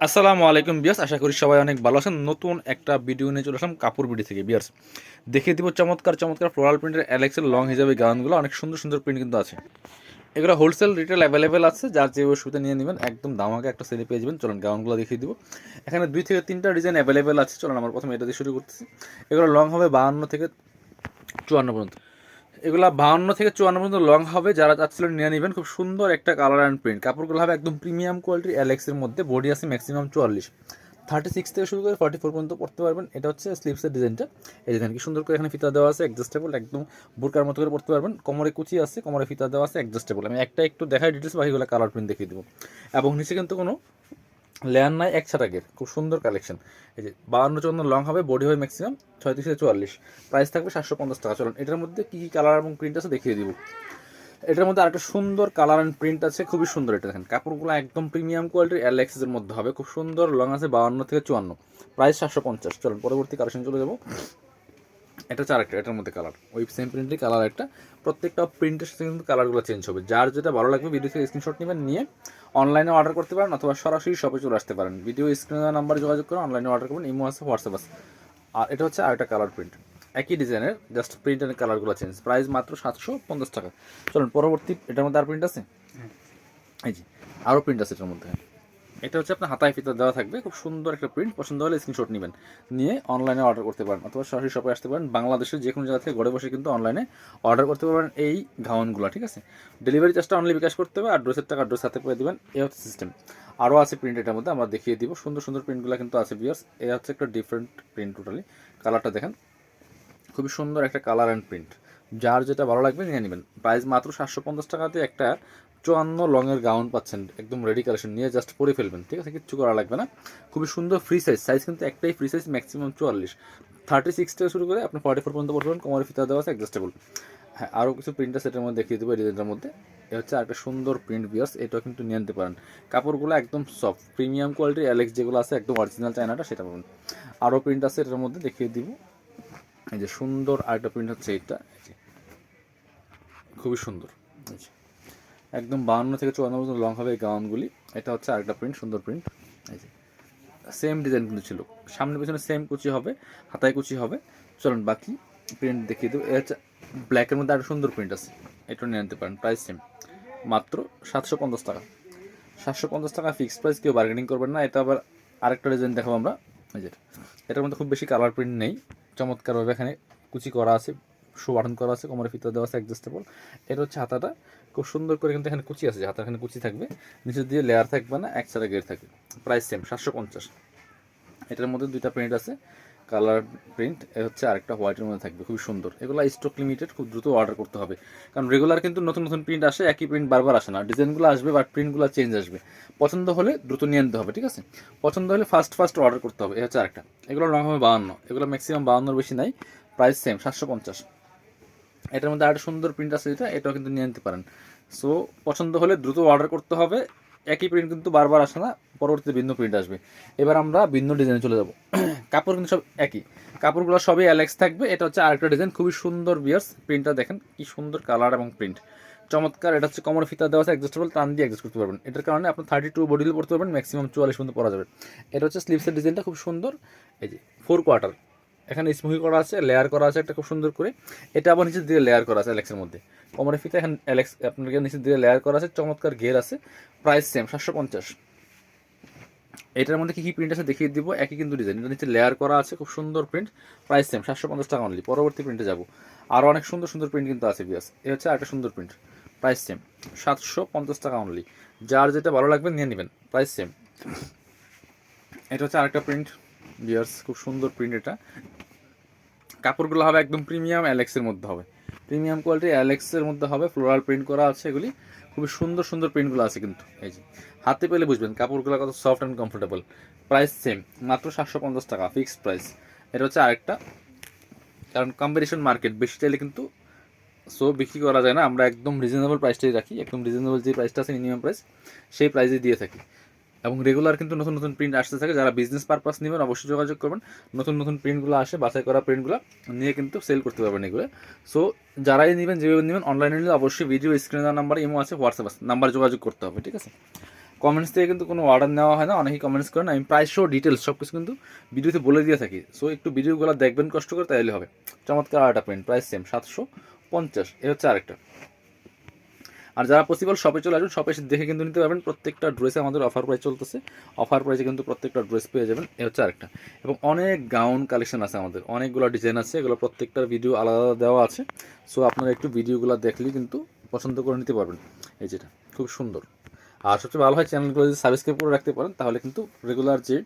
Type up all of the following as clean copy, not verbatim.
আসসালামু আলাইকুম বিয়ার্স, আশা করি সবাই অনেক ভালো আছেন। নতুন একটা ভিডিও নিয়ে চলে আসলাম কাপড় বিডি থেকে বিয়ার্স। দেখিয়ে দিব চমৎকার চমৎকার ফ্লোরাল প্রিন্টের অ্যালেক্সের লং হিসাবে গাউনগুলো, অনেক সুন্দর সুন্দর প্রিন্ট কিন্তু আছে। এগুলো হোলসেল রিটেল অ্যাভেলেবেল আছে, যার যে অসুবিধা নিয়ে নেবেন, একদম দামাকে একটা সেলে পেয়ে যাবেন। চলুন গাউনগুলো দেখিয়ে দিব। এখানে 2 থেকে 3টা ডিজাইন অ্যাভেলেবেল আছে। চলুন আমরা প্রথমে এটা দিয়ে শুরু করতেছি। এগুলো লং হবে 52 থেকে 54 পর্যন্ত। এগুলা 52 থেকে 54 পর্যন্ত লং হবে, যারা চাচ্ছিলেন নিয়ে নেবেন। খুব সুন্দর একটা কালার অ্যান্ড প্রিন্ট, কাপড়গুলো হবে একদম প্রিমিয়াম কোয়ালিটির অ্যালেক্সের মধ্যে। বডি আছে ম্যাক্সিমাম 44, 36 থেকে শুরু করে 44 পর্যন্ত পড়তে পারবেন। এটা হচ্ছে স্লিভসের ডিজাইনটা। এই দেখেন কি সুন্দর করে এখানে ফিতা দেওয়া আছে, অ্যাডজাস্টেবল, একদম বুরকার মতো করে পড়তে পারবেন। কোমরে কুচি আছে, কোমরে ফিতা দেওয়া আছে, অ্যাডজাস্টেবল। আমি একটা একটু দেখাই ডিটেলস, বাকিগুলো কালার প্রিন্ট দেখিয়ে দেবো। এবং নিচে কিন্তু কোনো লেয়ার নাই, এক ছাটাকের খুব সুন্দর কালেকশন। এই যে 52-54 লং হবে, বডি হবে ম্যাক্সিমাম 36 থেকে 44, প্রাইস থাকবে 750 টাকা। চলুন এটার মধ্যে কী কী কালার এবং প্রিন্ট আছে দেখিয়ে দিব। এটার মধ্যে আরেকটা সুন্দর কালার অ্যান্ড প্রিন্ট আছে, খুবই সুন্দর। এটা দেখেন, কাপড়গুলো একদম প্রিমিয়াম কোয়ালিটির অ্যালেক্সের মধ্যে হবে, খুব সুন্দর। লং আছে 52 থেকে 54, প্রাইস 750। চলুন পরবর্তী কালেকশন চলে যাবো। এটা হচ্ছে আরেকটা, এটার মধ্যে কালার ওই সেম প্রিন্টের কালার একটা। প্রত্যেকটা প্রিন্টের সাথে কিন্তু কালারগুলো চেঞ্জ হবে। যার যেটা ভালো লাগবে ভিডিও থেকে স্ক্রিনশট নেবেন, নিয়ে অনলাইনে অর্ডার করতে পারেন, অথবা সরাসরি শপে চলে আসতে পারেন। ভিডিও স্ক্রিনে নাম্বারে যোগাযোগ করে অনলাইনে অর্ডার করবেন। ইমো আছে, হোয়াটসঅ্যাপ আছে। আর এটা হচ্ছে আরেকটা কালার প্রিন্ট, একই ডিজাইনের, জাস্ট প্রিন্টের কালারগুলো চেঞ্জ। প্রাইস মাত্র 750 টাকা। চলুন পরবর্তী, এটার মধ্যে আর প্রিন্ট আছে, এই যে আরও প্রিন্ট আছে এটার মধ্যে। এটা হচ্ছে আপনার হাতায় ফিতা দেওয়া থাকবে, খুব সুন্দর একটা প্রিন্ট। পছন্দ হলে স্ক্রিনশট নেবেন, নিয়ে অনলাইনে অর্ডার করতে পারেন, অথবা সরাসরি শপে আসতে পারেন। বাংলাদেশের যে কোনো জায়গা থেকে ঘরে বসে কিন্তু অনলাইনে অর্ডার করতে পারবেন এই গাউনগুলো, ঠিক আছে। ডেলিভারি চার্জটা অনলি বিকাশ করতে হবে, অ্যাড্রেসের টাকা অ্যাড্রেস হাতে পেয়ে দেবেন। এই হচ্ছে সিস্টেম। আরও আছে প্রিন্ট, এটার মধ্যে আমরা দেখিয়ে দিব। সুন্দর সুন্দর প্রিন্টগুলো কিন্তু আছে ভিউয়ার্স। এই হচ্ছে একটা ডিফারেন্ট প্রিন্ট টোটালি। কালারটা দেখেন, খুবই সুন্দর একটা কালার অ্যান্ড প্রিন্ট। যার যেটা ভালো লাগবে নিয়ে নেবেন। প্রাইস মাত্র 750 টাকাতে একটা 54 লংয়ের গাউন পাচ্ছেন, একদম রেডি কালেকশন। নিয়ে জাস্ট পরে ফেলবেন, ঠিক আছে, কিচ্ছু করা লাগবে না। খুবই সুন্দর ফ্রি সাইজ, সাইজ কিন্তু একটাই ফ্রি সাইজ, ম্যাক্সিমাম 44, 36 থেকে শুরু করে আপনি 44 পর্যন্ত পড়বেন। কোমরে ফিতা দেওয়া আছে, অ্যাডজাস্টেবল। হ্যাঁ, আরও কিছু প্রিন্টার সেটের মধ্যে দেখিয়ে দেবো ডিজাইনটার মধ্যে। এ হচ্ছে একটা সুন্দর প্রিন্ট বিয়ার্স, এটাও কিন্তু নিয়ে নিতে পারেন। কাপড়গুলো একদম সফট, প্রিমিয়াম কোয়ালিটির অ্যালেক্স যেগুলো আছে, একদম অরিজিনাল চায়নাটা, সেটা পাবেন। আরও প্রিন্ট আছে এটার মধ্যে, দেখিয়ে দিব। এই যে সুন্দর আরেকটা প্রিন্ট হচ্ছে এটা, খুবই সুন্দর। একদম 52 থেকে 54 পর্যন্ত লং হবে এই গাউনগুলি। এটা হচ্ছে আরেকটা প্রিন্ট, সুন্দর প্রিন্ট। এই যে সেম ডিজাইন কিন্তু ছিল, সামনে পিছনে সেম কুচি হবে, হাতায় কুচি হবে। চলুন বাকি প্রিন্ট দেখিয়ে দেবো। এটা হচ্ছে ব্ল্যাকের মধ্যে আরেকটা সুন্দর প্রিন্ট আছে, এটা নিয়ে নিতে পারেন। প্রাইস সেম, মাত্র 750 টাকা। 750 টাকা ফিক্সড প্রাইস, কেউ বার্গেনিং করবেন না। এটা আবার আরেকটা ডিজাইন দেখাবো আমরা। এই যে এটার মধ্যে খুব বেশি কালার প্রিন্ট নেই, চমৎকারভাবে এখানে কুচি করা আছে, শো বাটন করা আছে, কোমরে ফিতা দেওয়া আছে, অ্যাডজাস্টেবল। এটা হচ্ছে হাতাটা, খুব সুন্দর করে কিন্তু এখানে কুচি আছে, হাতা এখানে কুচি থাকবে, নিচে দিয়ে লেয়ার থাকবে না, এক সাইডে গেট থাকবে। Price same 750। এটার মধ্যে 2টা প্রিন্ট আছে, কালার প্রিন্ট। এ হচ্ছে আরেকটা হোয়াইটের মধ্যে থাকবে, খুবই সুন্দর। এগুলো স্টক লিমিটেড, খুব দ্রুত অর্ডার করতে হবে, কারণ রেগুলার কিন্তু নতুন নতুন প্রিন্ট আসে, একই প্রিন্ট বারবার আসে না। ডিজাইনগুলো আসবে বাট প্রিন্টগুলো চেঞ্জ আসবে। পছন্দ হলে দ্রুত নিয়ে নিতে হবে, ঠিক আছে। পছন্দ হলে ফার্স্ট ফার্স্ট অর্ডার করতে হবে। এ হচ্ছে আরেকটা, এগুলো রং হবে 52, এগুলো ম্যাক্সিমাম 52 বেশি নাই। Price same 750। এটার মধ্যে আরেকটা সুন্দর প্রিন্ট আছে, এটাও কিন্তু নিয়ে নিতে পারেন। সো পছন্দ হলে দ্রুত অর্ডার করতে হবে। একই প্রিন্ট কিন্তু বারবার আসে না, পরবর্তীতে ভিন্ন প্রিন্ট আসবে। এবার আমরা ভিন্ন ডিজাইনে চলে যাব। কাপড় কিন্তু সব একই, কাপড়গুলো সবই অ্যালেক্স থাকবে। এটা হচ্ছে আরেকটা ডিজাইন, খুবই সুন্দর বিয়ার্স। প্রিন্টটা দেখেন কি সুন্দর, কালার এবং প্রিন্ট চমৎকার। এটা হচ্ছে কোমরে ফিতা দেওয়া আছে, অ্যাডজাস্টেবল, টান দিয়ে অ্যাডজাস্ট করতে পারবেন। এটার কারণে আপনি 32 বডিল পড়তে পারবেন, ম্যাক্সিমাম 44 পর্যন্ত পরা যাবে। এটা হচ্ছে স্লিভসের ডিজাইনটা, খুব সুন্দর। এই যে 4 কোয়ার্টার, এখানে স্মুহি করা আছে, লেয়ার করা আছে একটা খুব সুন্দর করে। এটা আবার নিচে দিয়ে লেয়ার করা আছে অ্যালেক্সের মধ্যে। কোমরের ফিতা এখানে অ্যালেক্স আপনাকে নিচে দিয়ে লেয়ার করা আছে, চমৎকার ঘের আছে। Price same 750। এটার মধ্যে কী কী প্রিন্ট আছে দেখিয়ে দিব। একই কিন্তু ডিজাইন, এটা নিচে লেয়ার করা আছে, খুব সুন্দর প্রিন্ট। প্রাইস সেম 750 টাকা অনলি। পরবর্তী প্রিন্টে যাব, আরও অনেক সুন্দর সুন্দর প্রিন্ট কিন্তু আছে বিয়াস। এ হচ্ছে আরেকটা সুন্দর প্রিন্ট, প্রাইস সেম 750 টাকা অনলি। যার যেটা ভালো লাগবে নিয়ে নেবেন, প্রাইস সেম। এটা হচ্ছে আরেকটা প্রিন্ট বিয়ার্স, খুব সুন্দর প্রিন্ট। এটা কাপড়গুলো হবে একদম প্রিমিয়াম অ্যালেক্সের মধ্যে হবে, প্রিমিয়াম কোয়ালিটির অ্যালেক্সের মধ্যে হবে। ফ্লোরাল প্রিন্ট করা আছে, এগুলি খুবই সুন্দর সুন্দর প্রিন্টগুলো আছে কিন্তু। এই যে হাতে পেলে বুঝবেন কাপড়গুলো কত soft and comfortable. Price same, মাত্র 750 টাকা ফিক্সড প্রাইস। এটা হচ্ছে আরেকটা, কারণ কম্পিটিশন মার্কেট, বেশি চাইলে কিন্তু সো বিক্রি করা যায় না। আমরা একদম রিজনেবল প্রাইসটাই রাখি, একদম রিজনেবল যে প্রাইসটা আছে মিনিমাম প্রাইস, সেই প্রাইসে দিয়ে থাকি। এবং রেগুলার কিন্তু নতুন নতুন প্রিন্ট আসতে থাকে। যারা বিজনেস পারপাস নেবেন অবশ্যই যোগাযোগ করবেন। নতুন নতুন প্রিন্টগুলো আসে, বাছাই করা প্রিন্টগুলো নিয়ে কিন্তু সেল করতে পারবেন এগুলো। সো যারাই নেবেন, যেভাবে নেবেন, অনলাইনে নিলে অবশ্যই ভিডিও স্ক্রিনে দেওয়া নাম্বার ইমো আছে, হোয়াটসঅ্যাপ আছে, নাম্বার যোগাযোগ করতে হবে, ঠিক আছে। কমেন্টস থেকে কিন্তু কোনো অর্ডার নেওয়া হয় না, অনেকেই কমেন্টস করেন, আমি প্রাইস সহ ডিটেলস সব কিছু কিন্তু ভিডিওতে বলে দিয়ে থাকি। সো একটু ভিডিওগুলো দেখবেন কষ্ট করে, তাইলে হবে। চমৎকার আরেকটা প্রিন্ট, প্রাইস সেম 750। এ হচ্ছে আরেকটা। আর যারা পসিবল শপে চলে আসবেন, শপে এসে দেখে কিন্তু নিতে পারবেন। প্রত্যেকটা ড্রেসে আমাদের অফার প্রাইস চলতেছে, অফার প্রাইসে কিন্তু প্রত্যেকটা ড্রেস পেয়ে যাবেন। এ হচ্ছে আরেকটা। এবং অনেক গাউন কালেকশন আছে আমাদের, অনেকগুলো ডিজাইন আছে, এগুলো প্রত্যেকটার ভিডিও আলাদা আলাদা দেওয়া আছে। সো আপনারা একটু ভিডিওগুলো দেখলেই কিন্তু পছন্দ করে নিতে পারবেন। এই যেটা খুব সুন্দর। আর সবচেয়ে ভালো হয় চ্যানেলগুলো যদি সাবস্ক্রাইব করে রাখতে পারেন, তাহলে কিন্তু রেগুলার যে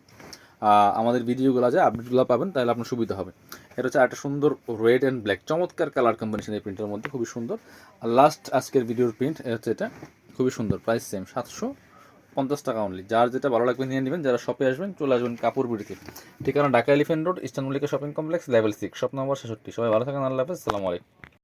আমাদের ভিডিওগুলো আছে আপডেটগুলো পাবেন, তাহলে আপনার সুবিধা হবে। এটা হচ্ছে একটা সুন্দর রেড অ্যান্ড ব্ল্যাক, চমৎকার কালার কম্বিনেশন এই প্রিন্টের মধ্যে, খুবই সুন্দর। আর লাস্ট আজকের ভিডিওর প্রিন্ট হচ্ছে এটা, খুবই সুন্দর। প্রাইস সেম 750 টাকা অনলি। যার যেটা ভালো লাগবে নিয়ে নেবেন। যারা শপে আসবেন চলে আসবেন কাপড় বিড়িতে, ঠিকানা Dhaka elephant road, eastern Mallika shopping complex, level 6, shop number 66। সবাই ভালো থাকেন, আল্লাহ হাফেজ, আসসালামু আলাইকুম।